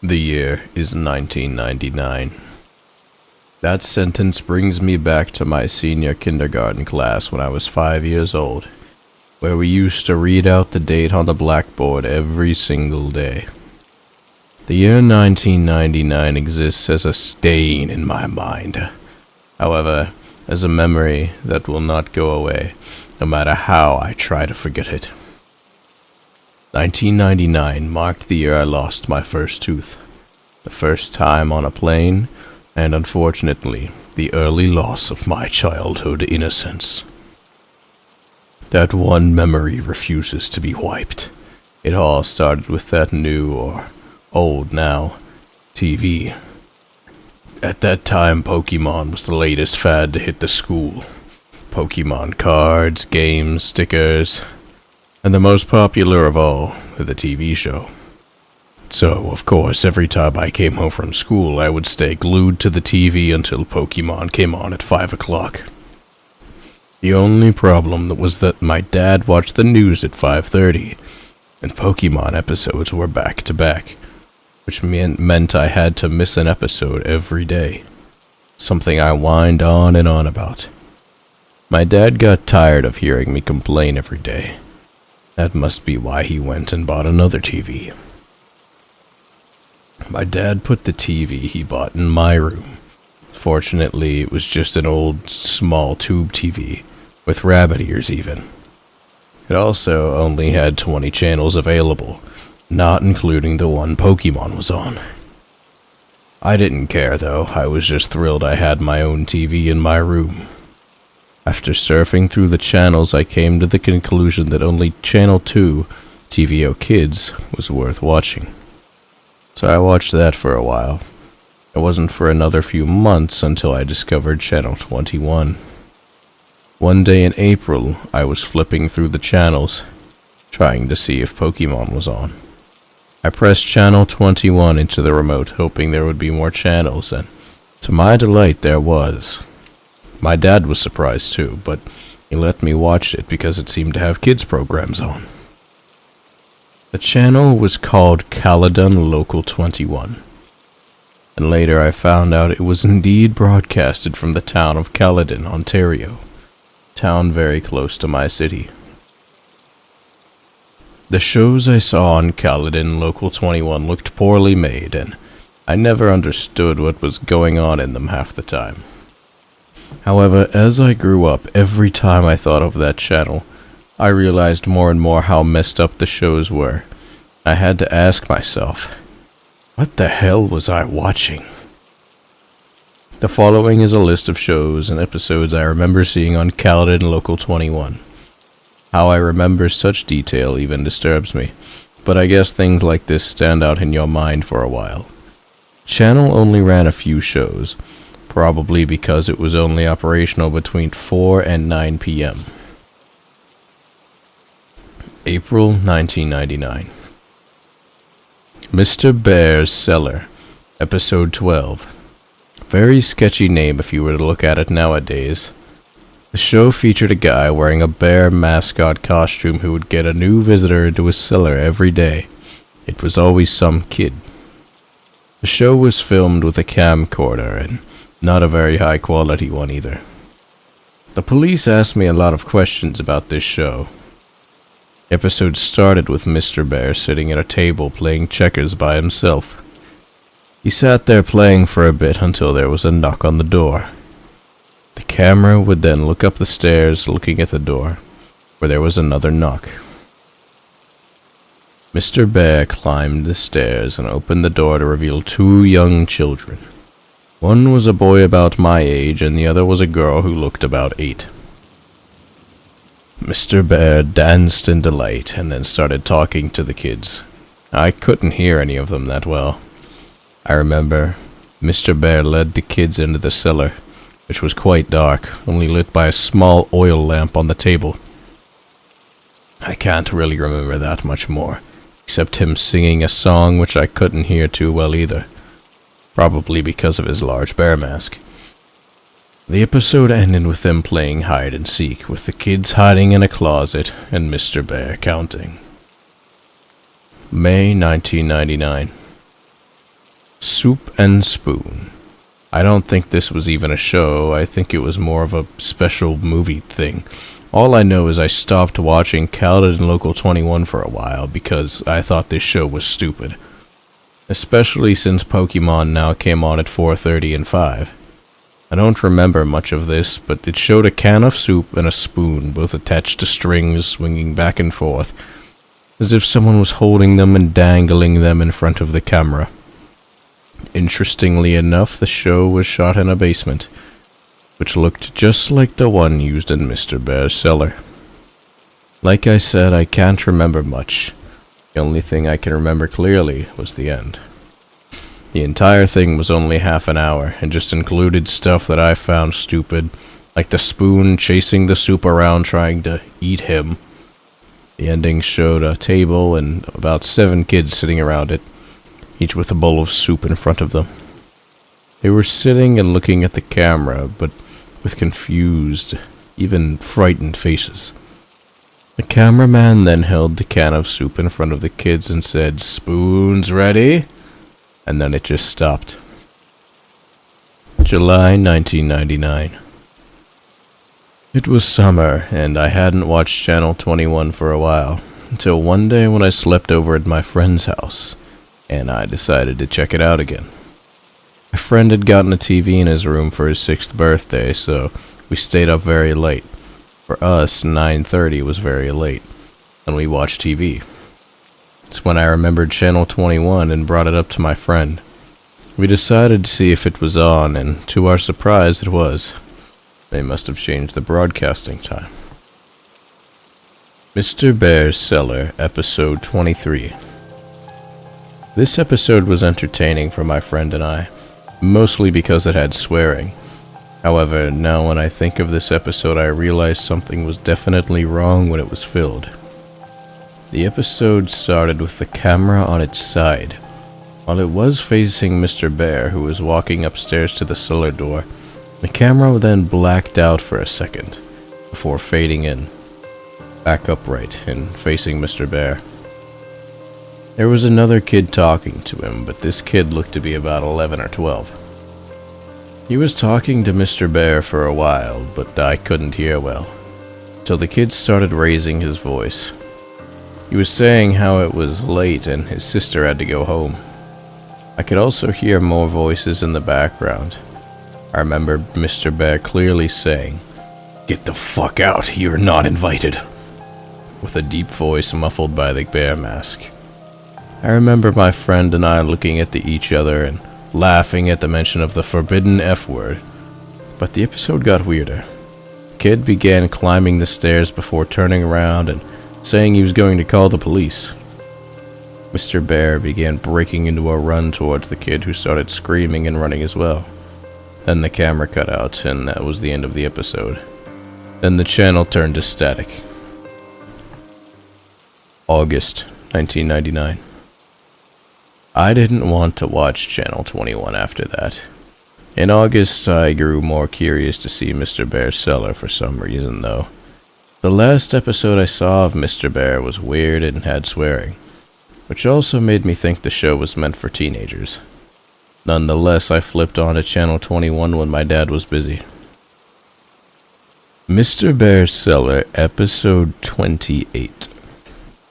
The year is 1999. That sentence brings me back to my senior kindergarten class when I was 5 years old, where we used to read out the date on the blackboard every single day. The year 1999 exists as a stain in my mind. However, as a memory that will not go away, no matter how I try to forget it. 1999 marked the year I lost my first tooth. The first time on a plane, and unfortunately, the early loss of my childhood innocence. That one memory refuses to be wiped. It all started with that new, or old now, TV. At that time, Pokemon was the latest fad to hit the school. Pokemon cards, games, stickers, and the most popular of all, the TV show. So, of course, every time I came home from school, I would stay glued to the TV until Pokemon came on at 5 o'clock. The only problem was that my dad watched the news at 5:30, and Pokemon episodes were back to back, which meant I had to miss an episode every day, something I whined on and on about. My dad got tired of hearing me complain every day. That must be why he went and bought another TV. My dad put the TV he bought in my room. Fortunately, it was just an old, small tube TV, with rabbit ears even. It also only had 20 channels available, not including the one Pokemon was on. I didn't care though, I was just thrilled I had my own TV in my room. After surfing through the channels, I came to the conclusion that only Channel 2, TVO Kids, was worth watching. So I watched that for a while. It wasn't for another few months until I discovered Channel 21. One day in April, I was flipping through the channels, trying to see if Pokemon was on. I pressed Channel 21 into the remote, hoping there would be more channels, and to my delight, there was. My dad was surprised too, but he let me watch it because it seemed to have kids' programs on. The channel was called Caledon Local 21, and later I found out it was indeed broadcasted from the town of Caledon, Ontario, a town very close to my city. The shows I saw on Caledon Local 21 looked poorly made, and I never understood what was going on in them half the time. However, as I grew up, every time I thought of that channel, I realized more and more how messed up the shows were. I had to ask myself, what the hell was I watching? The following is a list of shows and episodes I remember seeing on Caledon Local 21. How I remember such detail even disturbs me, but I guess things like this stand out in your mind for a while. Channel only ran a few shows, probably because it was only operational between 4 and 9 p.m. April 1999. Mr. Bear's Cellar, Episode 12. Very sketchy name if you were to look at it nowadays. The show featured a guy wearing a bear mascot costume who would get a new visitor into his cellar every day. It was always some kid. The show was filmed with a camcorder, and not a very high quality one either. The police asked me a lot of questions about this show. The episode started with Mr. Bear sitting at a table playing checkers by himself. He sat there playing for a bit until there was a knock on the door. The camera would then look up the stairs looking at the door, where there was another knock. Mr. Bear climbed the stairs and opened the door to reveal two young children. One was a boy about my age, and the other was a girl who looked about 8. Mr. Bear danced in delight and then started talking to the kids. I couldn't hear any of them that well. I remember Mr. Bear led the kids into the cellar, which was quite dark, only lit by a small oil lamp on the table. I can't really remember that much more, except him singing a song which I couldn't hear too well either, probably because of his large bear mask. The episode ended with them playing hide and seek, with the kids hiding in a closet and Mr. Bear counting. May 1999. Soup and Spoon. I don't think this was even a show. I think it was more of a special movie thing. All I know is I stopped watching Khaled and Local 21 for a while because I thought this show was stupid. Especially since Pokemon now came on at 4:30 and 5. I don't remember much of this, but it showed a can of soup and a spoon, both attached to strings swinging back and forth, as if someone was holding them and dangling them in front of the camera. Interestingly enough, the show was shot in a basement, which looked just like the one used in Mr. Bear's cellar. Like I said, I can't remember much. The only thing I can remember clearly was the end. The entire thing was only half an hour, and just included stuff that I found stupid, like the spoon chasing the soup around trying to eat him. The ending showed a table and about 7 kids sitting around it, each with a bowl of soup in front of them. They were sitting and looking at the camera, but with confused, even frightened faces. The cameraman then held the can of soup in front of the kids and said, "Spoons ready?" And then it just stopped. July 1999. It was summer, and I hadn't watched Channel 21 for a while, until one day when I slept over at my friend's house, and I decided to check it out again. My friend had gotten a TV in his room for his 6th birthday, so we stayed up very late. For us, 9:30 was very late, and we watched TV. It's when I remembered Channel 21 and brought it up to my friend. We decided to see if it was on, and to our surprise, it was. They must have changed the broadcasting time. Mr. Bear's Cellar, Episode 23. This episode was entertaining for my friend and I, mostly because it had swearing. However, now when I think of this episode, I realize something was definitely wrong when it was filled. The episode started with the camera on its side. While it was facing Mr. Bear, who was walking upstairs to the cellar door, the camera then blacked out for a second, before fading in, back upright and facing Mr. Bear. There was another kid talking to him, but this kid looked to be about 11 or 12. He was talking to Mr. Bear for a while, but I couldn't hear well, till the kid started raising his voice. He was saying how it was late and his sister had to go home. I could also hear more voices in the background. I remember Mr. Bear clearly saying, "Get the fuck out, you're not invited," with a deep voice muffled by the bear mask. I remember my friend and I looking at each other and laughing at the mention of the forbidden F word. But the episode got weirder. The kid began climbing the stairs before turning around and saying he was going to call the police. Mr. Bear began breaking into a run towards the kid, who started screaming and running as well. Then the camera cut out, and that was the end of the episode. Then the channel turned to static. August 1999. I didn't want to watch Channel 21 after that. In August, I grew more curious to see Mr. Bear's Cellar for some reason, though. The last episode I saw of Mr. Bear was weird and had swearing, which also made me think the show was meant for teenagers. Nonetheless, I flipped on to Channel 21 when my dad was busy. Mr. Bear's Cellar, Episode 28.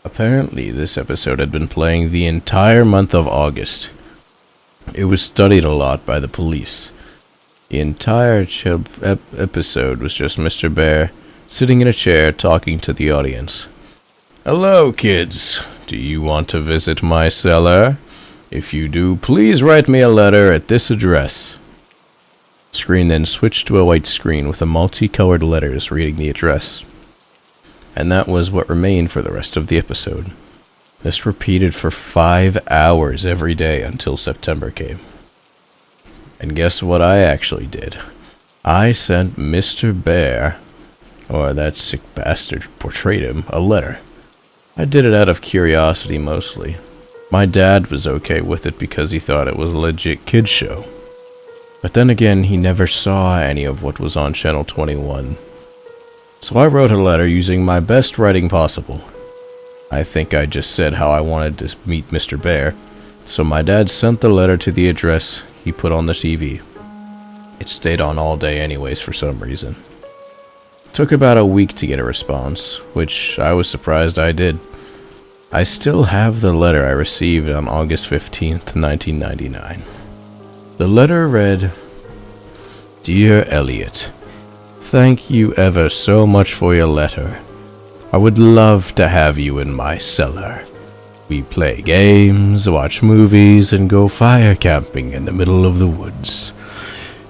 Apparently, this episode had been playing the entire month of August. It was studied a lot by the police. The entire episode was just Mr. Bear sitting in a chair talking to the audience. "Hello, kids. Do you want to visit my cellar? If you do, please write me a letter at this address." The screen then switched to a white screen with a multicolored letters reading the address. And that was what remained for the rest of the episode. This repeated for 5 hours every day until September came. And guess what I actually did? I sent Mr. Bear, or that sick bastard who portrayed him, a letter. I did it out of curiosity mostly. My dad was okay with it because he thought it was a legit kids show. But then again, he never saw any of what was on Channel 21. So I wrote a letter using my best writing possible. I think I just said how I wanted to meet Mr. Bear, So my dad sent the letter to the address he put on the TV. It stayed on all day anyways for some reason. It took about a week to get a response, which I was surprised I did. I still have the letter I received on August 15th, 1999. The letter read, "Dear Elliot, thank you ever so much for your letter. I would love to have you in my cellar. We play games, watch movies, and go fire camping in the middle of the woods.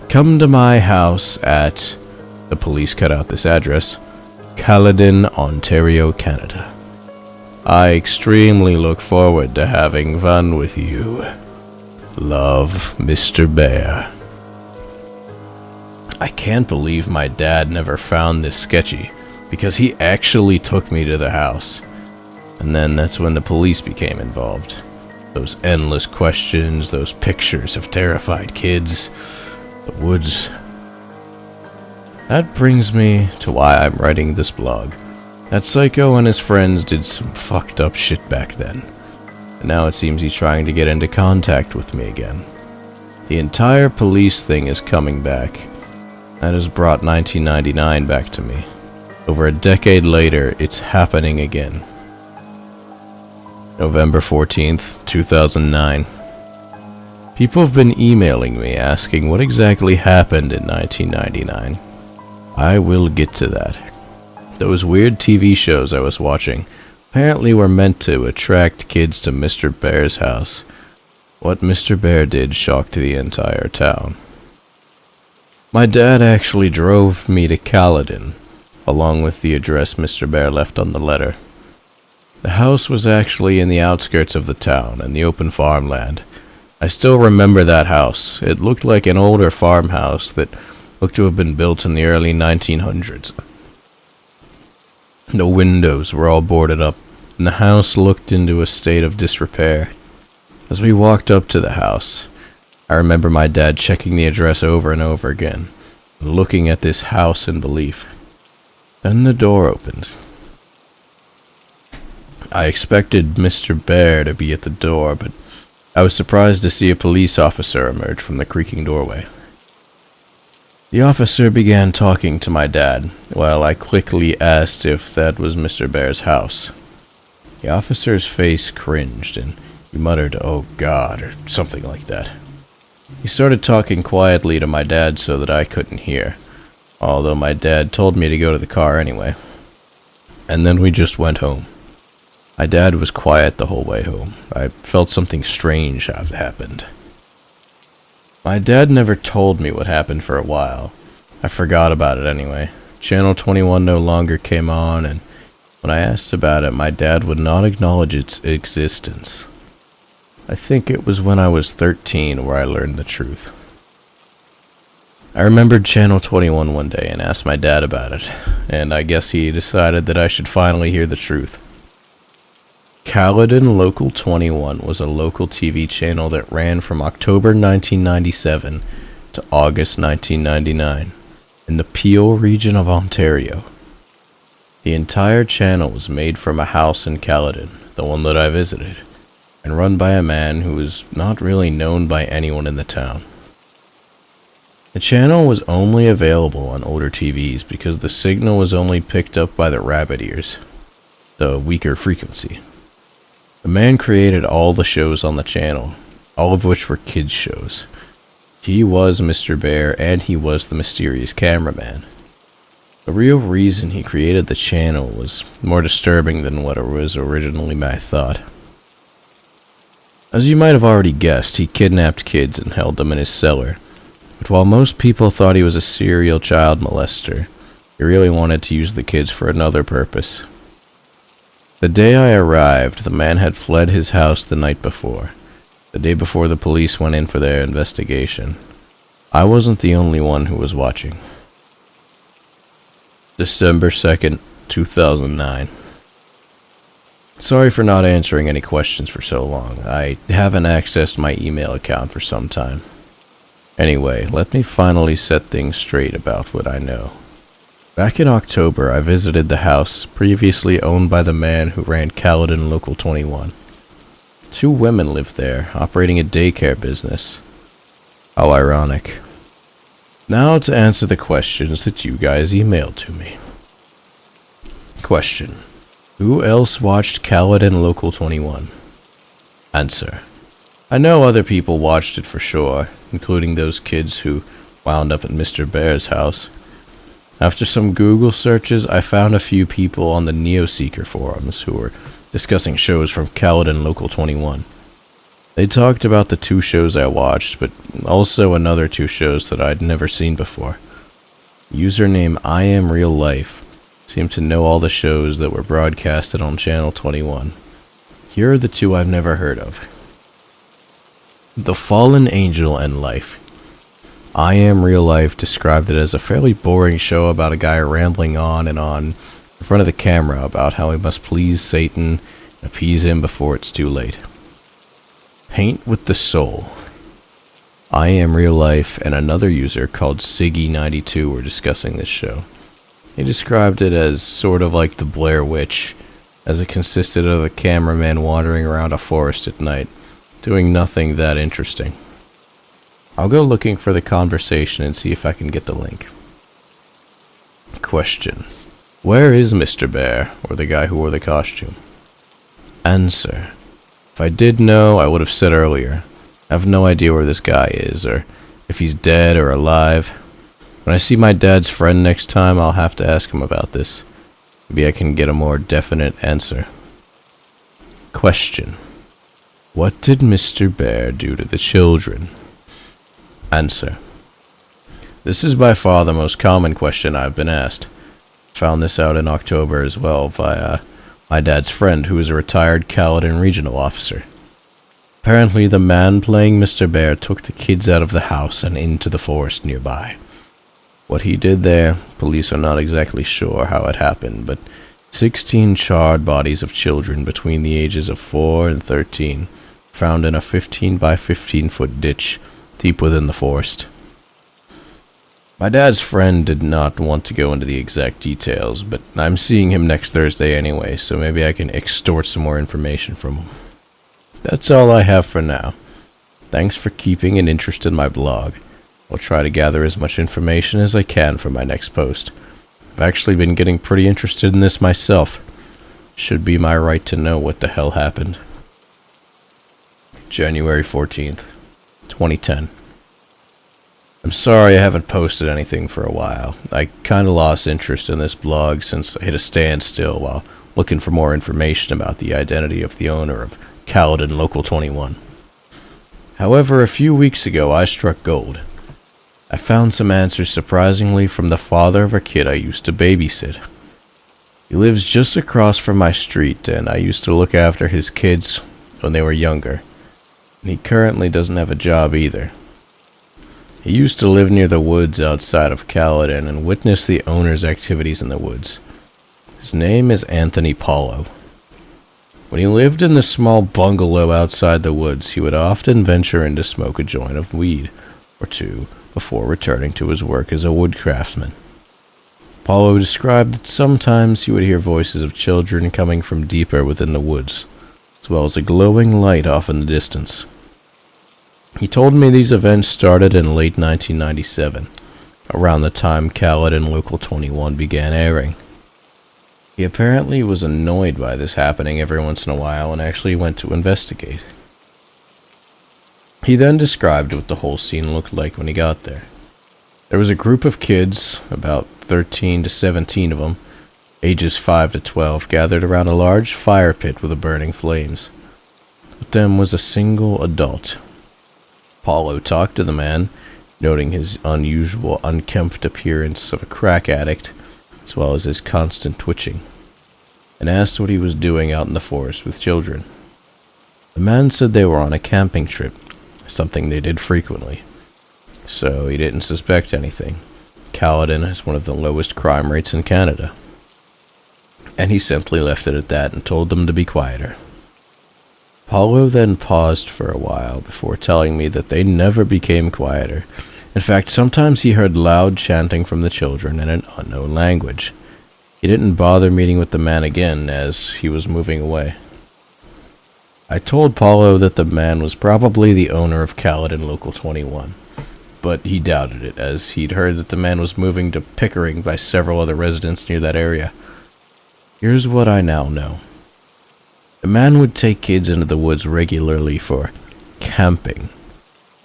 Come to my house at," the police cut out this address, "Caledon, Ontario, Canada. I extremely look forward to having fun with you. Love, Mr. Bear." I can't believe my dad never found this sketchy, because he actually took me to the house. And then that's when the police became involved. Those endless questions, those pictures of terrified kids, the woods. That brings me to why I'm writing this blog. That psycho and his friends did some fucked up shit back then. And now it seems he's trying to get into contact with me again. The entire police thing is coming back. That has brought 1999 back to me. Over a decade later, it's happening again. November 14th, 2009. People have been emailing me asking what exactly happened in 1999. I will get to that. Those weird TV shows I was watching apparently were meant to attract kids to Mr. Bear's house. What Mr. Bear did shocked the entire town. My dad actually drove me to Caledon, along with the address Mr. Bear left on the letter. The house was actually in the outskirts of the town and the open farmland. I still remember that house. It looked like an older farmhouse that looked to have been built in the early 1900s. The windows were all boarded up, and the house looked into a state of disrepair. As we walked up to the house, I remember my dad checking the address over and over again, looking at this house in belief. Then the door opened. I expected Mr. Bear to be at the door, but I was surprised to see a police officer emerge from the creaking doorway. The officer began talking to my dad, while I quickly asked if that was Mr. Bear's house. The officer's face cringed, and he muttered, "Oh God," or something like that. He started talking quietly to my dad so that I couldn't hear, although my dad told me to go to the car anyway. And then we just went home. My dad was quiet the whole way home. I felt something strange had happened. My dad never told me what happened for a while. I forgot about it anyway. Channel 21 no longer came on, and when I asked about it, my dad would not acknowledge its existence. I think it was when I was 13 where I learned the truth. I remembered Channel 21 one day and asked my dad about it, and I guess he decided that I should finally hear the truth. Caledon Local 21 was a local TV channel that ran from October 1997 to August 1999 in the Peel region of Ontario. The entire channel was made from a house in Caledon, the one that I visited, and run by a man who was not really known by anyone in the town. The channel was only available on older TVs because the signal was only picked up by the rabbit ears, the weaker frequency. The man created all the shows on the channel, all of which were kids' shows. He was Mr. Bear, and he was the mysterious cameraman. The real reason he created the channel was more disturbing than what was originally my thought. As you might have already guessed, he kidnapped kids and held them in his cellar. But while most people thought he was a serial child molester, he really wanted to use the kids for another purpose. The day I arrived, the man had fled his house the night before, the day before the police went in for their investigation. I wasn't the only one who was watching. December 2nd, 2009. Sorry for not answering any questions for so long. I haven't accessed my email account for some time. Anyway, let me finally set things straight about what I know. Back in October, I visited the house previously owned by the man who ran Caledon Local 21. 2 women lived there, operating a daycare business. How ironic. Now to answer the questions that you guys emailed to me. Question: who else watched Caledon Local 21? Answer: I know other people watched it for sure, including those kids who wound up at Mr. Bear's house. After some Google searches, I found a few people on the Neoseeker forums who were discussing shows from Caledon Local 21. They talked about the 2 shows I watched, but also another 2 shows that I'd never seen before. Username I Am Real Life seemed to know all the shows that were broadcasted on Channel 21. Here are the 2 I've never heard of. The Fallen Angel and Life. I Am Real Life described it as a fairly boring show about a guy rambling on in front of the camera about how he must please Satan and appease him before it's too late. Paint with the Soul. I Am Real Life and another user called Siggy92 were discussing this show. He described it as sort of like the Blair Witch, as it consisted of a cameraman wandering around a forest at night, doing nothing that interesting. I'll go looking for the conversation and see if I can get the link. Question: where is Mr. Bear, or the guy who wore the costume? Answer: if I did know, I would have said earlier. I have no idea where this guy is, or if he's dead or alive. When I see my dad's friend next time, I'll have to ask him about this. Maybe I can get a more definite answer. Question: what did Mr. Bear do to the children? Answer: this is by far the most common question I've been asked. Found this out in October as well via my dad's friend, who is a retired Caledon regional officer. Apparently, the man playing Mr. Bear took the kids out of the house and into the forest nearby. What he did there, police are not exactly sure how it happened, but 16 charred bodies of children between the ages of 4 and 13 found in a 15 by 15 foot ditch deep within the forest. My dad's friend did not want to go into the exact details, but I'm seeing him next Thursday anyway, so maybe I can extort some more information from him. That's all I have for now. Thanks for keeping an interest in my blog. I'll try to gather as much information as I can for my next post. I've actually been getting pretty interested in this myself. Should be my right to know what the hell happened. January 14th, 2010. I'm sorry I haven't posted anything for a while. I kinda lost interest in this blog since I hit a standstill while looking for more information about the identity of the owner of Caledon Local 21. However, a few weeks ago I struck gold. I found some answers surprisingly from the father of a kid I used to babysit. He lives just across from my street, and I used to look after his kids when they were younger. And he currently doesn't have a job either. He used to live near the woods outside of Caledon and witness the owner's activities in the woods. His name is Anthony Paulo. When he lived in the small bungalow outside the woods, he would often venture in to smoke a joint of weed or 2 before returning to his work as a wood craftsman. Paulo described that sometimes he would hear voices of children coming from deeper within the woods, as well as a glowing light off in the distance. He told me these events started in late 1997, around the time Caledon Local 21 began airing. He apparently was annoyed by this happening every once in a while and actually went to investigate. He then described what the whole scene looked like when he got there. There was a group of kids, about 13 to 17 of them, ages 5 to 12, gathered around a large fire pit with burning flames. With them was a single adult. Paulo talked to the man, noting his unusual, unkempt appearance of a crack addict, as well as his constant twitching, and asked what he was doing out in the forest with children. The man said they were on a camping trip, something they did frequently, so he didn't suspect anything. Caledon has one of the lowest crime rates in Canada. And he simply left it at that and told them to be quieter. Paulo then paused for a while before telling me that they never became quieter. In fact, sometimes he heard loud chanting from the children in an unknown language. He didn't bother meeting with the man again as he was moving away. I told Paulo that the man was probably the owner of Caledon Local 21, but he doubted it, as he'd heard that the man was moving to Pickering by several other residents near that area. Here's what I now know. The man would take kids into the woods regularly for camping.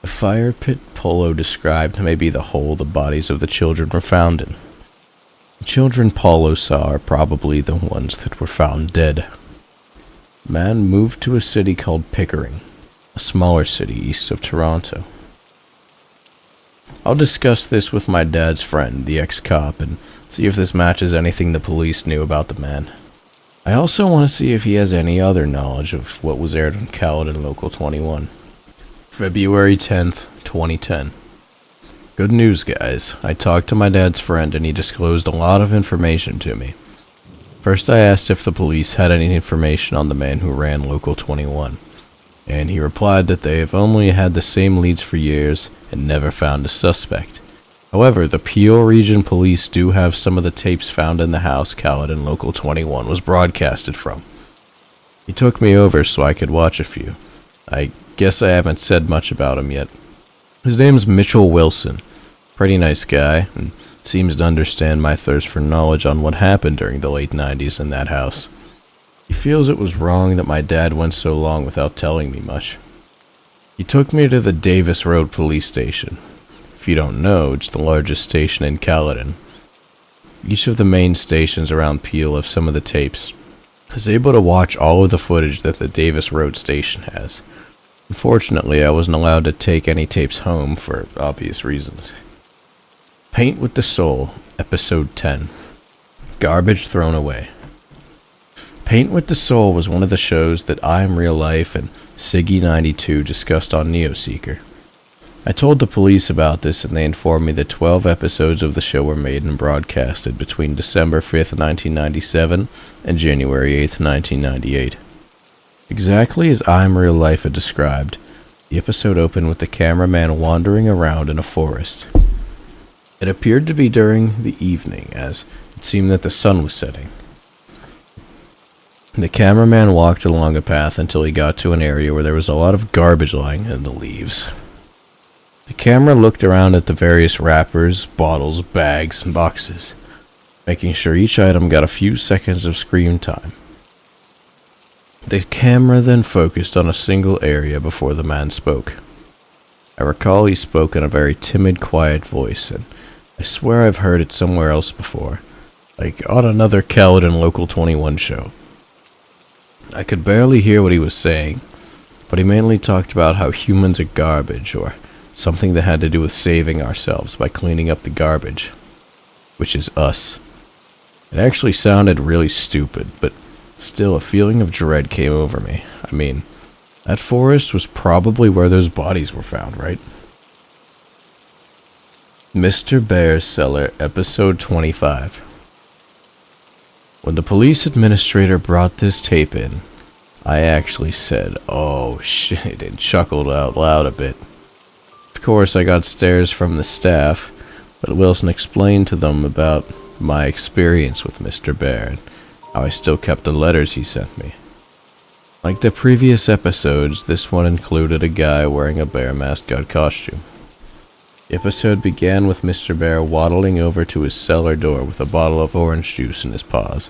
The fire pit Paulo described may be the hole the bodies of the children were found in. The children Paulo saw are probably the ones that were found dead. The man moved to a city called Pickering, a smaller city east of Toronto. I'll discuss this with my dad's friend, the ex-cop, and see if this matches anything the police knew about the man. I also want to see if he has any other knowledge of what was aired on Caledon Local 21. February 10th, 2010. Good news, guys. I talked to my dad's friend and he disclosed a lot of information to me. First, I asked if the police had any information on the man who ran Local 21, and he replied that they have only had the same leads for years and never found a suspect. However, the Peel Region Police do have some of the tapes found in the house Caledon Local 21 was broadcasted from. He took me over so I could watch a few. I guess I haven't said much about him yet. His name's Mitchell Wilson. Pretty nice guy, and seems to understand my thirst for knowledge on what happened during the late 90s in that house. He feels it was wrong that my dad went so long without telling me much. He took me to the Davis Road Police Station. If you don't know, it's the largest station in Caledon. Each of the main stations around Peel have some of the tapes. I was able to watch all of the footage that the Davis Road Station has. Unfortunately, I wasn't allowed to take any tapes home for obvious reasons. Paint with the Soul, Episode 10. Garbage Thrown Away. Paint with the Soul was one of the shows that I Am Real Life and Siggy92 discussed on NeoSeeker. I told the police about this and they informed me that 12 episodes of the show were made and broadcasted between December 5th, 1997 and January 8th, 1998. Exactly as I Am Real Life had described, the episode opened with the cameraman wandering around in a forest. It appeared to be during the evening, as it seemed that the sun was setting. The cameraman walked along a path until he got to an area where there was a lot of garbage lying in the leaves. The camera looked around at the various wrappers, bottles, bags, and boxes, making sure each item got a few seconds of screen time. The camera then focused on a single area before the man spoke. I recall he spoke in a very timid, quiet voice, and I swear I've heard it somewhere else before, like on another Caledon Local 21 show. I could barely hear what he was saying, but he mainly talked about how humans are garbage, or something that had to do with saving ourselves by cleaning up the garbage, which is us. It actually sounded really stupid, but still a feeling of dread came over me. I mean, that forest was probably where those bodies were found, right? Mr. Bear's Cellar, Episode 25. When the police administrator brought this tape in, I actually said, "Oh shit," and chuckled out loud a bit. Of course, I got stares from the staff, but Wilson explained to them about my experience with Mr. Bear and how I still kept the letters he sent me. Like the previous episodes, this one included a guy wearing a bear mascot costume. The episode began with Mr. Bear waddling over to his cellar door with a bottle of orange juice in his paws.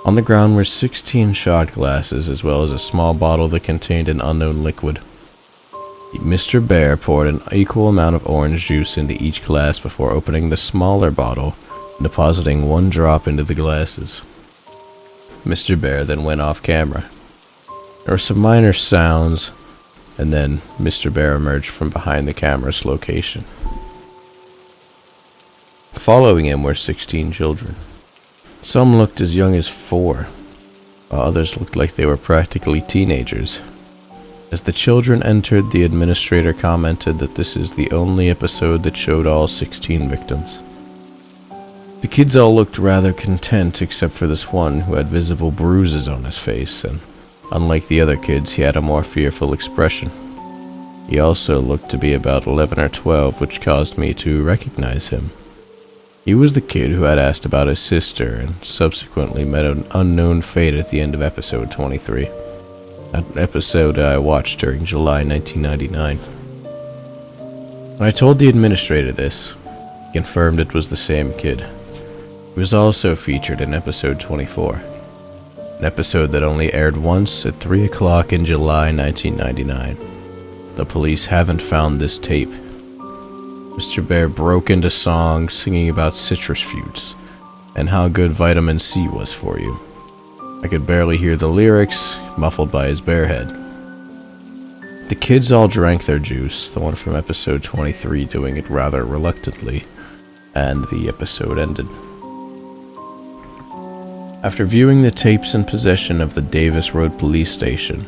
On the ground were 16 shot glasses as well as a small bottle that contained an unknown liquid. Mr. Bear poured an equal amount of orange juice into each glass before opening the smaller bottle and depositing one drop into the glasses. Mr. Bear then went off camera. There were some minor sounds, and then Mr. Bear emerged from behind the camera's location. Following him were 16 children. Some looked as young as 4, while others looked like they were practically teenagers. As the children entered, the administrator commented that this is the only episode that showed all 16 victims. The kids all looked rather content except for this one who had visible bruises on his face, and unlike the other kids, he had a more fearful expression. He also looked to be about 11 or 12, which caused me to recognize him. He was the kid who had asked about his sister and subsequently met an unknown fate at the end of episode 23. That episode I watched during July 1999. When I told the administrator this, he confirmed it was the same kid. He was also featured in episode 24, an episode that only aired once at 3 o'clock in July 1999. The police haven't found this tape. Mr. Bear broke into song singing about citrus fruits and how good vitamin C was for you. I could barely hear the lyrics, muffled by his bare head. The kids all drank their juice, the one from episode 23 doing it rather reluctantly, and the episode ended. After viewing the tapes in possession of the Davis Road Police Station,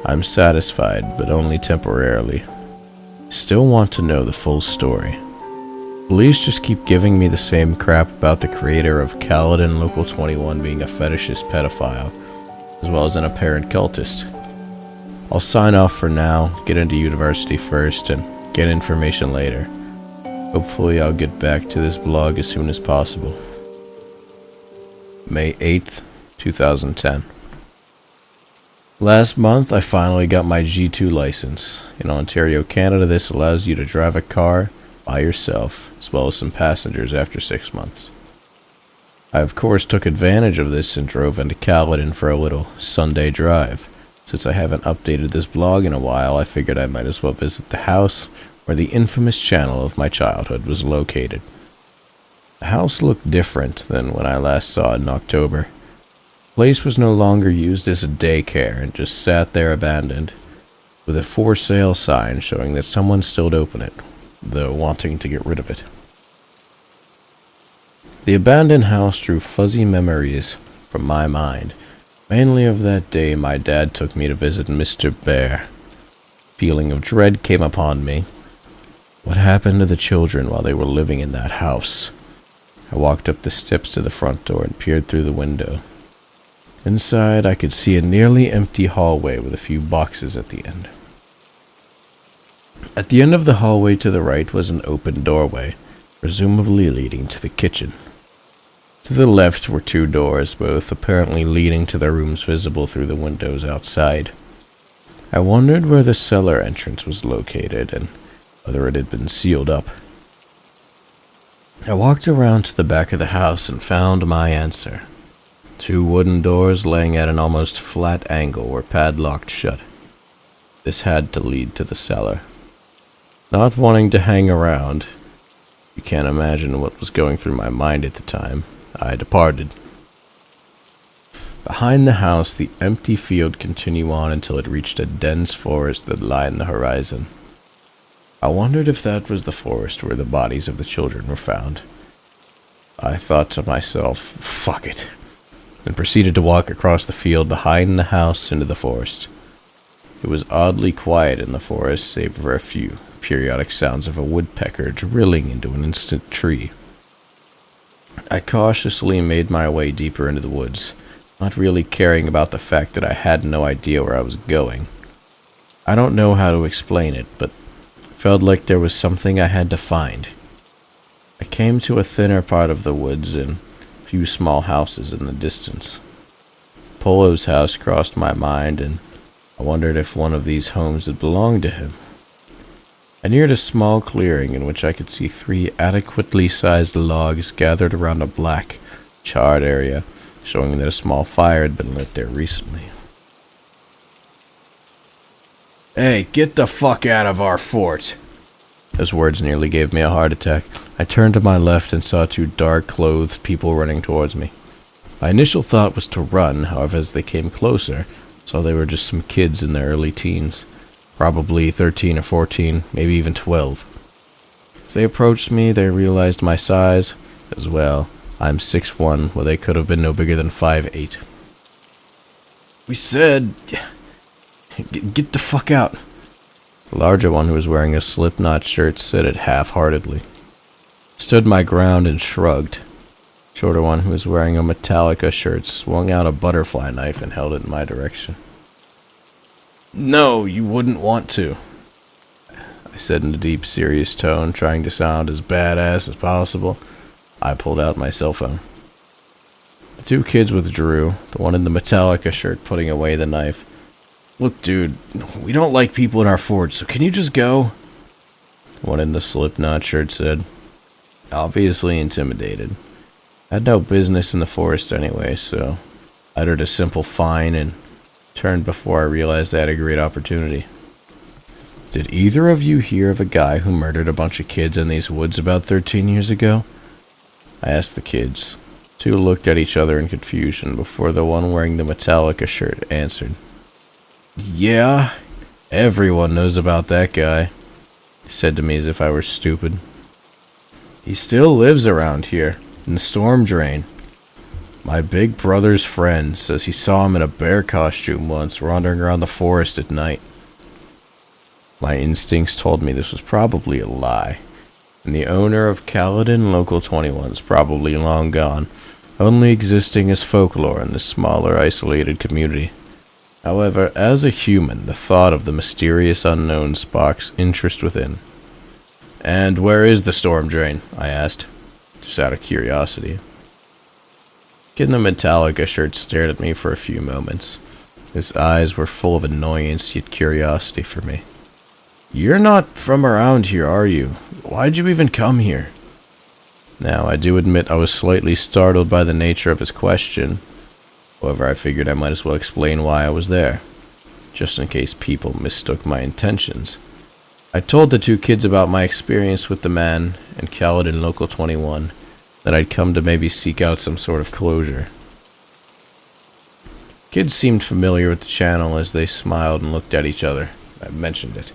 I'm satisfied, but only temporarily. Still want to know the full story. Police just keep giving me the same crap about the creator of Caledon Local 21 being a fetishist pedophile, as well as an apparent cultist. I'll sign off for now, get into university first, and get information later. Hopefully I'll get back to this blog as soon as possible. May 8th, 2010. Last month, I finally got my G2 license. In Ontario, Canada, this allows you to drive a car by yourself, as well as some passengers after 6 months. I, of course, took advantage of this and drove into Caledon for a little Sunday drive. Since I haven't updated this blog in a while, I figured I might as well visit the house where the infamous channel of my childhood was located. The house looked different than when I last saw it in October. The place was no longer used as a daycare and just sat there abandoned, with a for sale sign showing that someone still owned it, though wanting to get rid of it. The abandoned house drew fuzzy memories from my mind, mainly of that day my dad took me to visit Mr. Bear. Feeling of dread came upon me. What happened to the children while they were living in that house? I walked up the steps to the front door and peered through the window. Inside, I could see a nearly empty hallway with a few boxes at the end. At the end of the hallway to the right was an open doorway, presumably leading to the kitchen. To the left were 2 doors, both apparently leading to the rooms visible through the windows outside. I wondered where the cellar entrance was located and whether it had been sealed up. I walked around to the back of the house and found my answer. 2 wooden doors laying at an almost flat angle were padlocked shut. This had to lead to the cellar. Not wanting to hang around, you can't imagine what was going through my mind at the time, I departed. Behind the house, the empty field continued on until it reached a dense forest that lined the horizon. I wondered if that was the forest where the bodies of the children were found. I thought to myself, fuck it, and proceeded to walk across the field behind the house into the forest. It was oddly quiet in the forest, save for a few periodic sounds of a woodpecker drilling into an distant tree. I cautiously made my way deeper into the woods, not really caring about the fact that I had no idea where I was going. I don't know how to explain it, but it felt like there was something I had to find. I came to a thinner part of the woods and a few small houses in the distance. Polo's house crossed my mind, and I wondered if one of these homes had belonged to him. I neared a small clearing in which I could see 3 adequately sized logs gathered around a black, charred area, showing that a small fire had been lit there recently. "Hey, get the fuck out of our fort!" Those words nearly gave me a heart attack. I turned to my left and saw 2 dark-clothed people running towards me. My initial thought was to run, however, as they came closer, saw they were just some kids in their early teens. Probably 13 or 14, maybe even 12. As they approached me, they realized my size. As well, I'm 6'1", where they could have been no bigger than 5'8". "We said, get the fuck out." The larger one, who was wearing a Slipknot shirt, said it half-heartedly. Stood my ground and shrugged. The shorter one, who was wearing a Metallica shirt, swung out a butterfly knife and held it in my direction. "No, you wouldn't want to," I said in a deep, serious tone, trying to sound as badass as possible. I pulled out my cell phone. The 2 kids withdrew, the one in the Metallica shirt putting away the knife. Look, dude, we don't like people in our fort, so can you just go? One in the Slipknot shirt said, obviously intimidated. I had no business in the forest anyway, so I uttered a simple fine and turned before I realized I had a great opportunity. Did either of you hear of a guy who murdered a bunch of kids in these woods about 13 years ago? I asked the kids. Two looked at each other in confusion before the one wearing the Metallica shirt answered. Yeah, everyone knows about that guy, he said to me as if I were stupid. He still lives around here, in the storm drain. My big brother's friend says he saw him in a bear costume once wandering around the forest at night. My instincts told me this was probably a lie, and the owner of Caledon Local 21 is probably long gone, only existing as folklore in this smaller, isolated community. However, as a human, the thought of the mysterious unknown sparks interest within. And where is the storm drain? I asked, just out of curiosity. Kid in the Metallica shirt stared at me for a few moments. His eyes were full of annoyance yet curiosity for me. You're not from around here, are you? Why'd you even come here? Now, I do admit I was slightly startled by the nature of his question. However, I figured I might as well explain why I was there, just in case people mistook my intentions. I told the two kids about my experience with the man and Caledon Local 21, that I'd come to maybe seek out some sort of closure. Kids seemed familiar with the channel as they smiled and looked at each other. I mentioned it.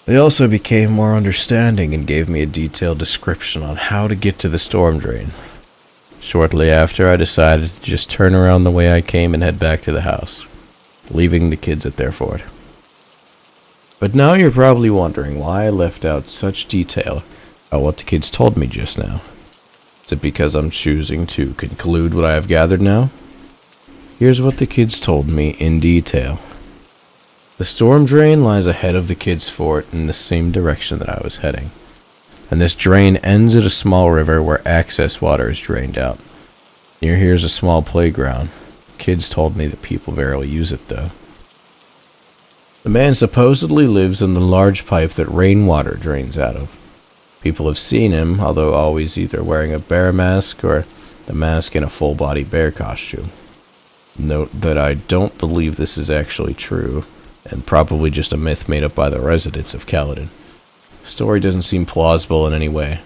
They also became more understanding and gave me a detailed description on how to get to the storm drain. Shortly after, I decided to just turn around the way I came and head back to the house, leaving the kids at their fort. But now you're probably wondering why I left out such detail about what the kids told me just now. Is it because I'm choosing to conclude what I have gathered now? Here's what the kids told me in detail. The storm drain lies ahead of the kids' fort in the same direction that I was heading, and this drain ends at a small river where access water is drained out. Near here is a small playground. Kids told me that people rarely use it though. The man supposedly lives in the large pipe that rainwater drains out of. People have seen him, although always either wearing a bear mask or the mask in a full-body bear costume. Note that I don't believe this is actually true, and probably just a myth made up by the residents of Caledon. The story doesn't seem plausible in any way.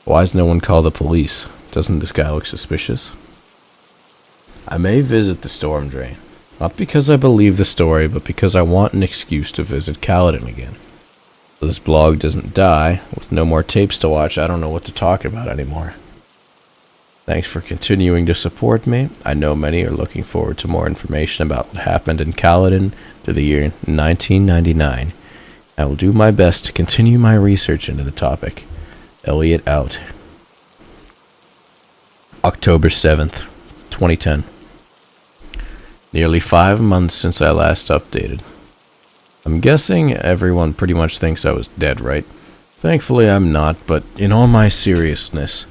Why has no one called the police? Doesn't this guy look suspicious? I may visit the storm drain, not because I believe the story, but because I want an excuse to visit Caledon again. If this blog doesn't die, with no more tapes to watch, I don't know what to talk about anymore. Thanks for continuing to support me. I know many are looking forward to more information about what happened in Caledon to the year 1999. I will do my best to continue my research into the topic. Elliot out. October 7th, 2010. Nearly 5 months since I last updated. I'm guessing everyone pretty much thinks I was dead, right? Thankfully I'm not, but in all my seriousness,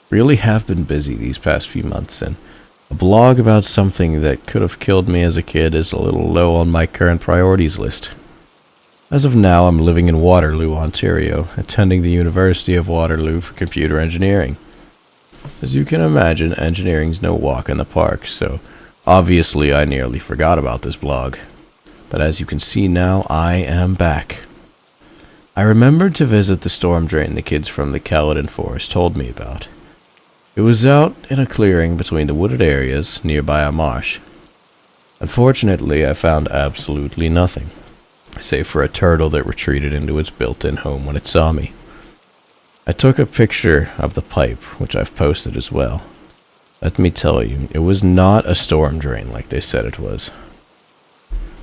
really have been busy these past few months, and a blog about something that could have killed me as a kid is a little low on my current priorities list. As of now, I'm living in Waterloo, Ontario, attending the University of Waterloo for computer engineering. As you can imagine, engineering's no walk in the park, so obviously I nearly forgot about this blog. But as you can see now, I am back. I remembered to visit the storm drain the kids from the Caledon Forest told me about. It was out in a clearing between the wooded areas nearby a marsh. Unfortunately, I found absolutely nothing, save for a turtle that retreated into its built-in home when it saw me. I took a picture of the pipe, which I've posted as well. Let me tell you, it was not a storm drain like they said it was.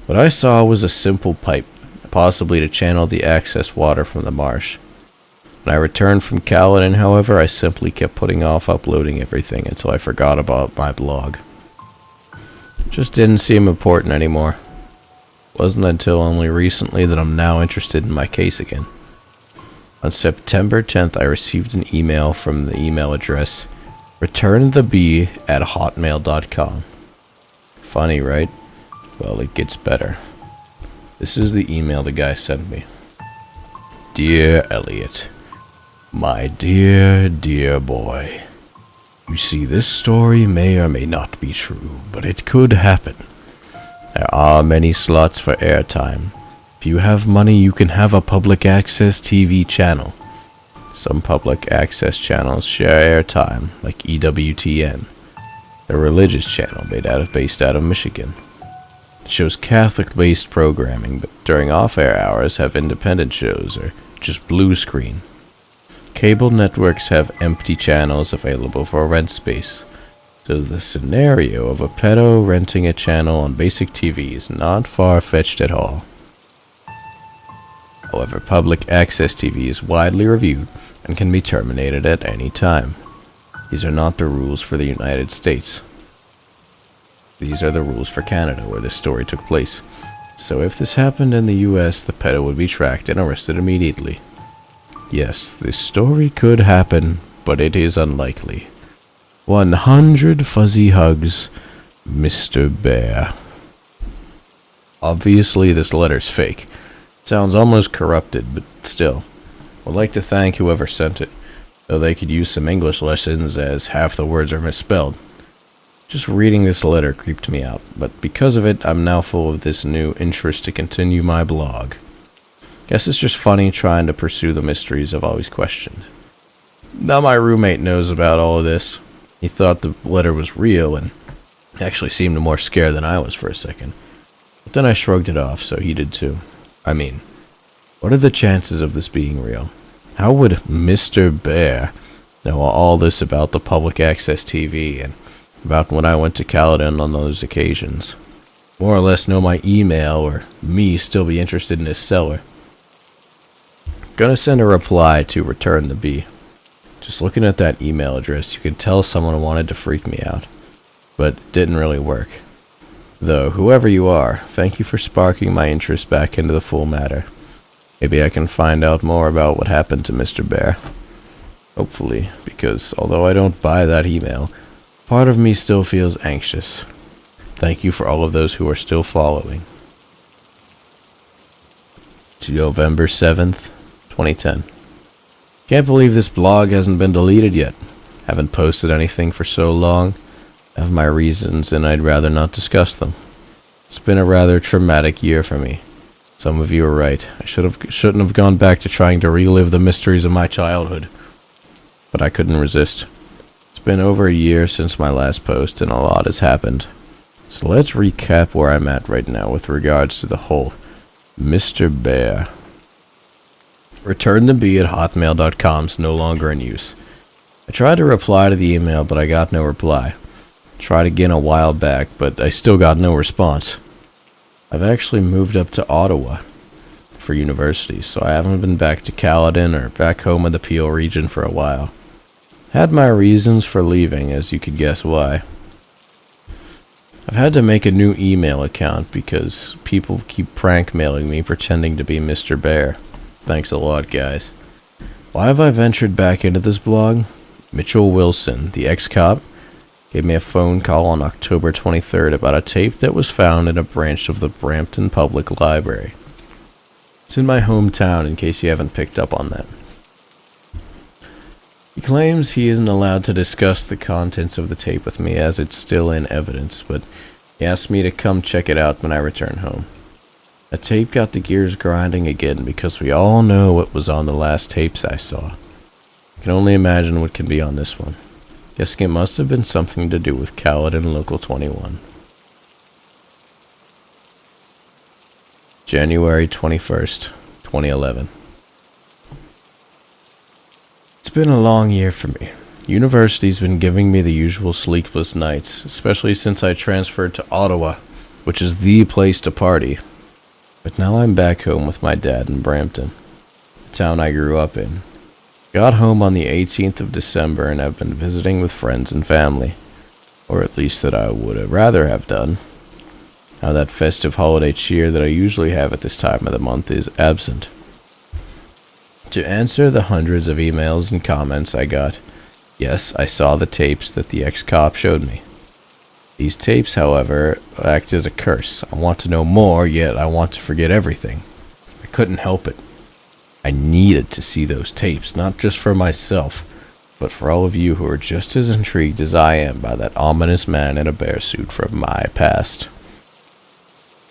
What I saw was a simple pipe, possibly to channel the excess water from the marsh. When I returned from Caledon, however, I simply kept putting off uploading everything until I forgot about my blog. It just didn't seem important anymore. It wasn't until only recently that I'm now interested in my case again. On September 10th, I received an email from the email address returntheb@hotmail.com. Funny, right? Well, it gets better. This is the email the guy sent me. Dear Elliot, my dear, dear boy. You see, this story may or may not be true, but it could happen. There are many slots for airtime. If you have money, you can have a public access TV channel. Some public access channels share airtime, like EWTN, a religious channel based out of Michigan. It shows Catholic-based programming, but during off-air hours have independent shows or just blue screen. Cable networks have empty channels available for rent space, so the scenario of a pedo renting a channel on basic TV is not far-fetched at all. However, public access TV is widely reviewed and can be terminated at any time. These are not the rules for the United States. These are the rules for Canada, where this story took place. So if this happened in the US, the pedo would be tracked and arrested immediately. Yes, this story could happen, but it is unlikely. 100 fuzzy hugs, Mr. Bear. Obviously, this letter's fake. It sounds almost corrupted, but still. Would like to thank whoever sent it, though they could use some English lessons as half the words are misspelled. Just reading this letter creeped me out, but because of it, I'm now full of this new interest to continue my blog. Guess it's just funny trying to pursue the mysteries I've always questioned. Now my roommate knows about all of this. He thought the letter was real and actually seemed more scared than I was for a second. But then I shrugged it off, so he did too. I mean, what are the chances of this being real? How would Mr. Bear know all this about the public access TV and about when I went to Caledon on those occasions? More or less know my email or me still be interested in his cellar. Gonna send a reply to return the bee. Just looking at that email address, you can tell someone wanted to freak me out. But it didn't really work. Though, whoever you are, thank you for sparking my interest back into the full matter. Maybe I can find out more about what happened to Mr. Bear. Hopefully, because although I don't buy that email, part of me still feels anxious. Thank you for all of those who are still following. To November 7th, 2010. Can't believe this blog hasn't been deleted yet. Haven't posted anything for so long. I have my reasons and I'd rather not discuss them. It's been a rather traumatic year for me. Some of you are right. I shouldn't have gone back to trying to relive the mysteries of my childhood. But I couldn't resist. It's been over a year since my last post and a lot has happened. So let's recap where I'm at right now with regards to the whole Mr. Bear. Return the bee at hotmail.com is no longer in use. I tried to reply to the email, but I got no reply. Tried again a while back, but I still got no response. I've actually moved up to Ottawa for university, so I haven't been back to Caledon or back home in the Peel region for a while. Had my reasons for leaving, as you could guess why. I've had to make a new email account because people keep prank mailing me pretending to be Mr. Bear. Thanks a lot, guys. Why have I ventured back into this blog? Mitchell Wilson, the ex-cop, gave me a phone call on October 23rd about a tape that was found in a branch of the Brampton Public Library. It's in my hometown, in case you haven't picked up on that. He claims he isn't allowed to discuss the contents of the tape with me as it's still in evidence, but he asked me to come check it out when I return home. The tape got the gears grinding again because we all know what was on the last tapes I saw. I can only imagine what can be on this one. Guessing it must have been something to do with Caledon Local 21. January 21st, 2011. It's been a long year for me. University's been giving me the usual sleepless nights, especially since I transferred to Ottawa, which is the place to party. But now I'm back home with my dad in Brampton, the town I grew up in. Got home on the 18th of December and have been visiting with friends and family. Or at least that I would have rather have done. Now that festive holiday cheer that I usually have at this time of the month is absent. To answer the hundreds of emails and comments I got, yes, I saw the tapes that the ex-cop showed me. These tapes, however, act as a curse. I want to know more, yet I want to forget everything. I couldn't help it. I needed to see those tapes, not just for myself, but for all of you who are just as intrigued as I am by that ominous man in a bear suit from my past.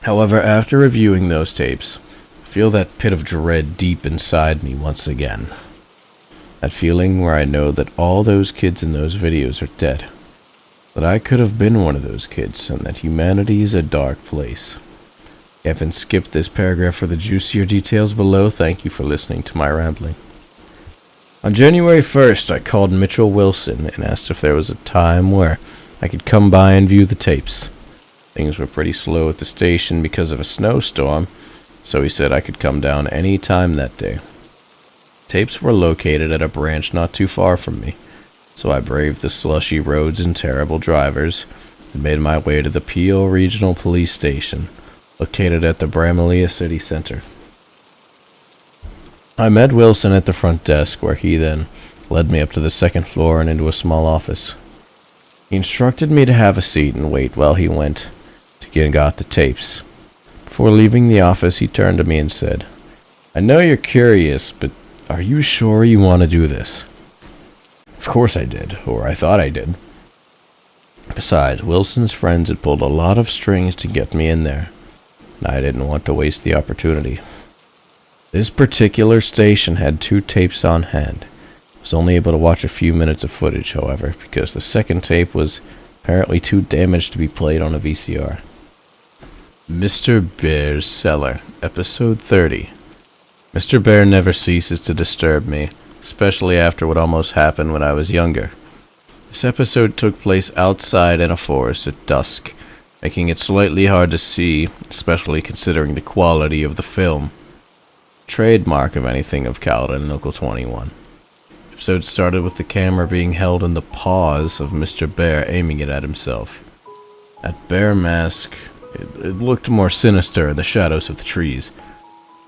However, after reviewing those tapes, I feel that pit of dread deep inside me once again. That feeling where I know that all those kids in those videos are dead. That I could have been one of those kids, and that humanity is a dark place. If you haven't skipped this paragraph for the juicier details below, thank you for listening to my rambling. On January 1st, I called Mitchell Wilson and asked if there was a time where I could come by and view the tapes. Things were pretty slow at the station because of a snowstorm, so he said I could come down any time that day. Tapes were located at a branch not too far from me, so I braved the slushy roads and terrible drivers and made my way to the Peel Regional Police Station, located at the Bramalea City Center. I met Wilson at the front desk, where he then led me up to the second floor and into a small office. He instructed me to have a seat and wait while he went to get and got the tapes. Before leaving the office, he turned to me and said, "I know you're curious, but are you sure you want to do this?" Of course I did, or I thought I did. Besides, Wilson's friends had pulled a lot of strings to get me in there, and I didn't want to waste the opportunity. This particular station had 2 tapes on hand. I was only able to watch a few minutes of footage, however, because the second tape was apparently too damaged to be played on a VCR. Mr. Bear's Cellar, Episode 30. Mr. Bear never ceases to disturb me, especially after what almost happened when I was younger. This episode took place outside in a forest at dusk, making it slightly hard to see, especially considering the quality of the film. Trademark of anything of Caledon Local 21. The episode started with the camera being held in the paws of Mr. Bear, aiming it at himself. That bear mask, it looked more sinister in the shadows of the trees.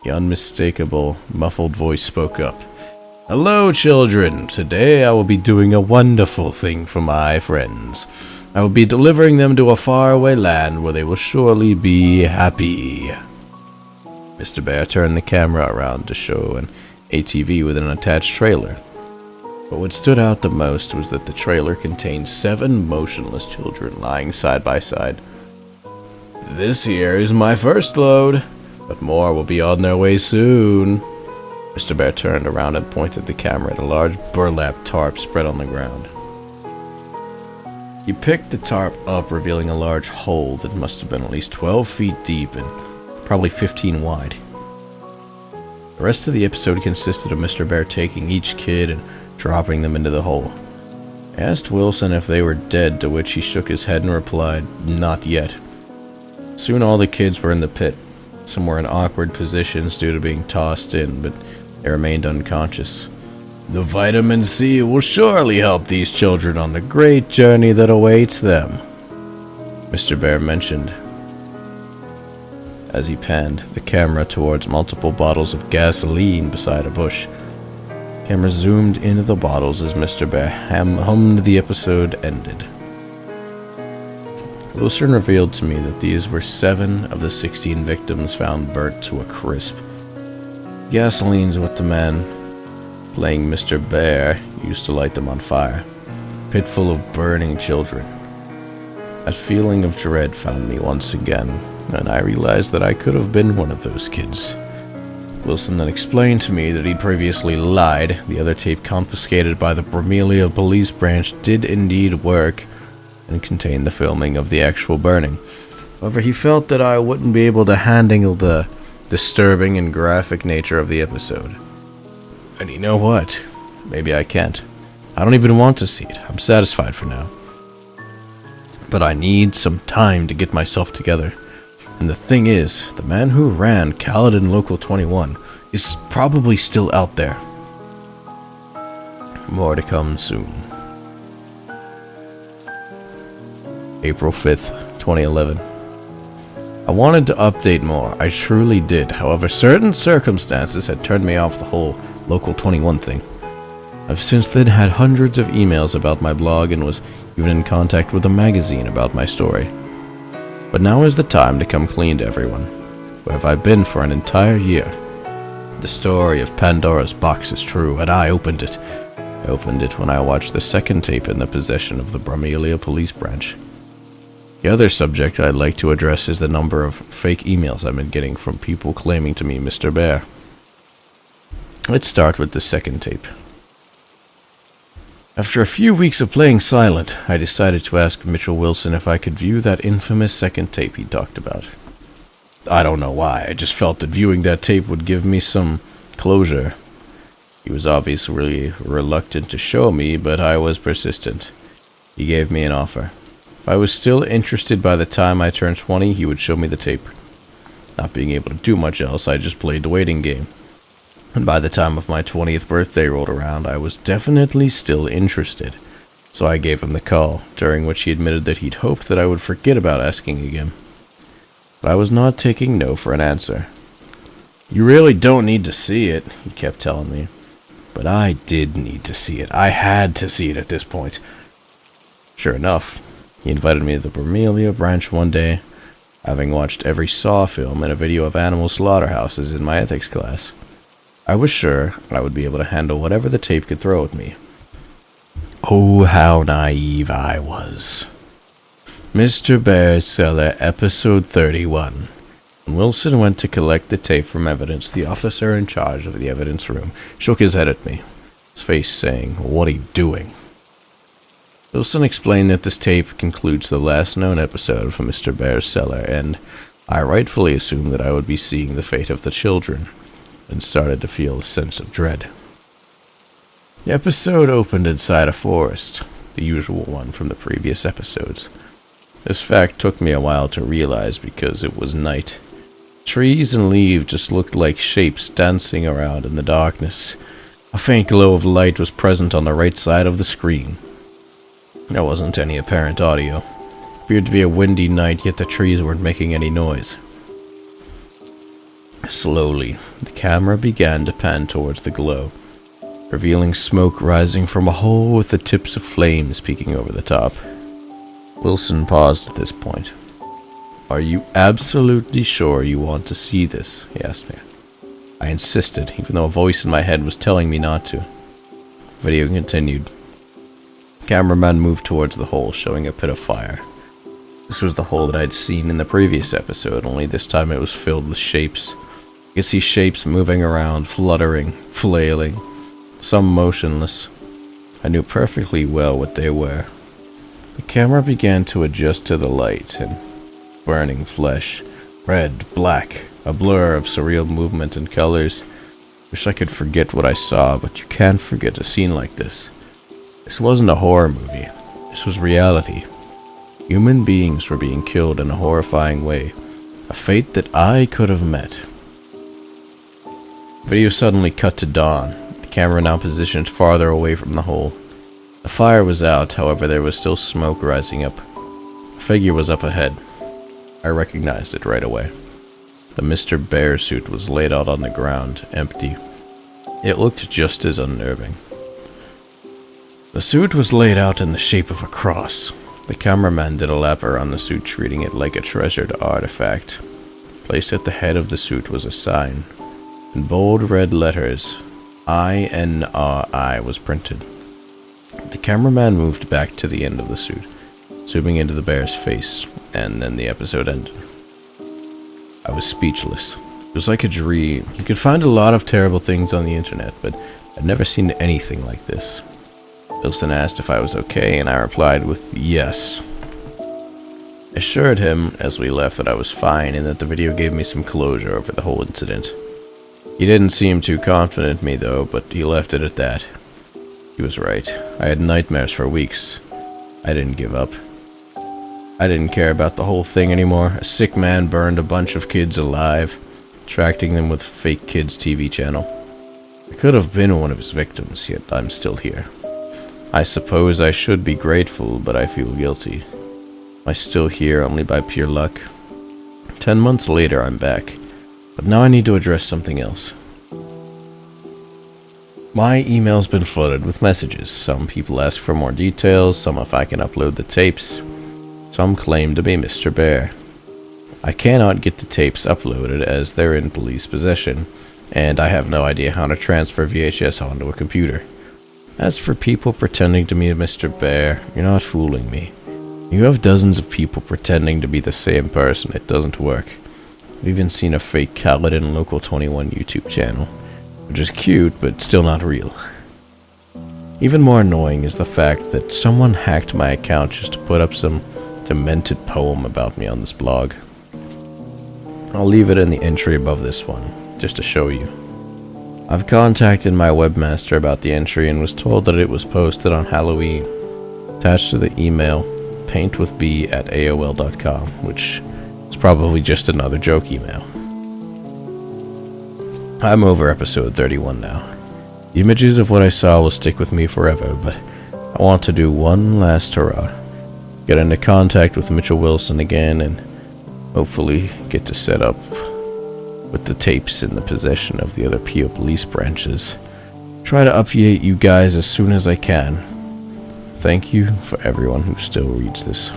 The unmistakable, muffled voice spoke up. "Hello, children. Today I will be doing a wonderful thing for my friends. I will be delivering them to a faraway land where they will surely be happy." Mr. Bear turned the camera around to show an ATV with an attached trailer. But what stood out the most was that the trailer contained 7 motionless children lying side by side. "This here is my first load, but more will be on their way soon." Mr. Bear turned around and pointed the camera at a large burlap tarp spread on the ground. He picked the tarp up, revealing a large hole that must have been at least 12 feet deep and probably 15 wide. The rest of the episode consisted of Mr. Bear taking each kid and dropping them into the hole. I asked Wilson if they were dead, to which he shook his head and replied, "Not yet." Soon all the kids were in the pit. Some were in awkward positions due to being tossed in, but they remained unconscious. "The vitamin C will surely help these children on the great journey that awaits them," Mr. Bear mentioned, as he panned the camera towards multiple bottles of gasoline beside a bush. The camera zoomed into the bottles as Mr. Bear hummed the episode ended. Wilson revealed to me that these were 7 of the 16 victims found burnt to a crisp. Gasoline's what the man playing Mr. Bear used to light them on fire. A pit full of burning children. That feeling of dread found me once again, and I realized that I could have been one of those kids. Wilson then explained to me that he'd previously lied. The other tape confiscated by the Bramalea Police Branch did indeed work and contain the filming of the actual burning. However, he felt that I wouldn't be able to handle the disturbing and graphic nature of the episode. And you know what? Maybe I can't. I don't even want to see it. I'm satisfied for now. But I need some time to get myself together. And the thing is, the man who ran Caledon Local 21 is probably still out there. More to come soon. April 5th, 2011. I wanted to update more, I truly did. However, certain circumstances had turned me off the whole Local 21 thing. I've since then had hundreds of emails about my blog and was even in contact with a magazine about my story. But now is the time to come clean to everyone. Where have I been for an entire year? The story of Pandora's box is true, and I opened it. I opened it when I watched the second tape in the possession of the Bromeliad police branch. The other subject I'd like to address is the number of fake emails I've been getting from people claiming to be Mr. Bear. Let's start with the second tape. After a few weeks of playing silent, I decided to ask Mitchell Wilson if I could view that infamous second tape he talked about. I don't know why, I just felt that viewing that tape would give me some closure. He was obviously reluctant to show me, but I was persistent. He gave me an offer. If I was still interested by the time I turned 20, he would show me the tape. Not being able to do much else, I just played the waiting game. And by the time of my 20th birthday rolled around, I was definitely still interested. So I gave him the call, during which he admitted that he'd hoped that I would forget about asking again. But I was not taking no for an answer. You really don't need to see it, he kept telling me. But I did need to see it. I had to see it at this point. Sure enough, he invited me to the Bromeliad branch one day, having watched every Saw film and a video of animal slaughterhouses in my ethics class. I was sure I would be able to handle whatever the tape could throw at me. Oh, how naive I was. Mr. Bear's Cellar, episode 31. When Wilson went to collect the tape from evidence, the officer in charge of the evidence room shook his head at me, his face saying, "What are you doing?" Wilson explained that this tape concludes the last known episode from Mr. Bear's Cellar, and I rightfully assumed that I would be seeing the fate of the children, and started to feel a sense of dread. The episode opened inside a forest, the usual one from the previous episodes. This fact took me a while to realize because it was night. Trees and leaves just looked like shapes dancing around in the darkness. A faint glow of light was present on the right side of the screen. There wasn't any apparent audio. It appeared to be a windy night, yet the trees weren't making any noise. Slowly, the camera began to pan towards the glow, revealing smoke rising from a hole with the tips of flames peeking over the top. Wilson paused at this point. "Are you absolutely sure you want to see this?" he asked me. I insisted, even though a voice in my head was telling me not to. Video continued. The cameraman moved towards the hole, showing a pit of fire. This was the hole that I'd seen in the previous episode, only this time it was filled with shapes. You could see shapes moving around, fluttering, flailing, some motionless. I knew perfectly well what they were. The camera began to adjust to the light, and burning flesh, red, black, a blur of surreal movement and colors. Wish I could forget what I saw, but you can't forget a scene like this. This wasn't a horror movie. This was reality. Human beings were being killed in a horrifying way, a fate that I could have met. Video suddenly cut to dawn, the camera now positioned farther away from the hole. The fire was out, however there was still smoke rising up. A figure was up ahead. I recognized it right away. The Mr. Bear suit was laid out on the ground, empty. It looked just as unnerving. The suit was laid out in the shape of a cross. The cameraman did a lap around the suit, treating it like a treasured artifact. Placed at the head of the suit was a sign. In bold red letters, INRI was printed. The cameraman moved back to the end of the suit, zooming into the bear's face, and then the episode ended. I was speechless. It was like a dream. You could find a lot of terrible things on the internet, but I'd never seen anything like this. Wilson asked if I was okay, and I replied with yes. I assured him as we left that I was fine and that the video gave me some closure over the whole incident. He didn't seem too confident in me though, but he left it at that. He was right. I had nightmares for weeks. I didn't give up. I didn't care about the whole thing anymore. A sick man burned a bunch of kids alive, attracting them with fake kids' TV channel. I could have been one of his victims, yet I'm still here. I suppose I should be grateful, but I feel guilty. Am I still here only by pure luck? 10 months later, I'm back. But now I need to address something else. My email's been flooded with messages. Some people ask for more details, some if I can upload the tapes. Some claim to be Mr. Bear. I cannot get the tapes uploaded as they're in police possession, and I have no idea how to transfer VHS onto a computer. As for people pretending to be Mr. Bear, you're not fooling me. You have dozens of people pretending to be the same person. It doesn't work. I've even seen a fake Kaladin Local 21 YouTube channel, which is cute, but still not real. Even more annoying is the fact that someone hacked my account just to put up some demented poem about me on this blog. I'll leave it in the entry above this one, just to show you. I've contacted my webmaster about the entry and was told that it was posted on Halloween. Attached to the email, paintwithb@aol.com, which is probably just another joke email. I'm over episode 31 now. The images of what I saw will stick with me forever, but I want to do one last hurrah. Get into contact with Mitchell Wilson again and hopefully get to set up with the tapes in the possession of the other PO police branches. Try to update you guys as soon as I can. Thank you for everyone who still reads this.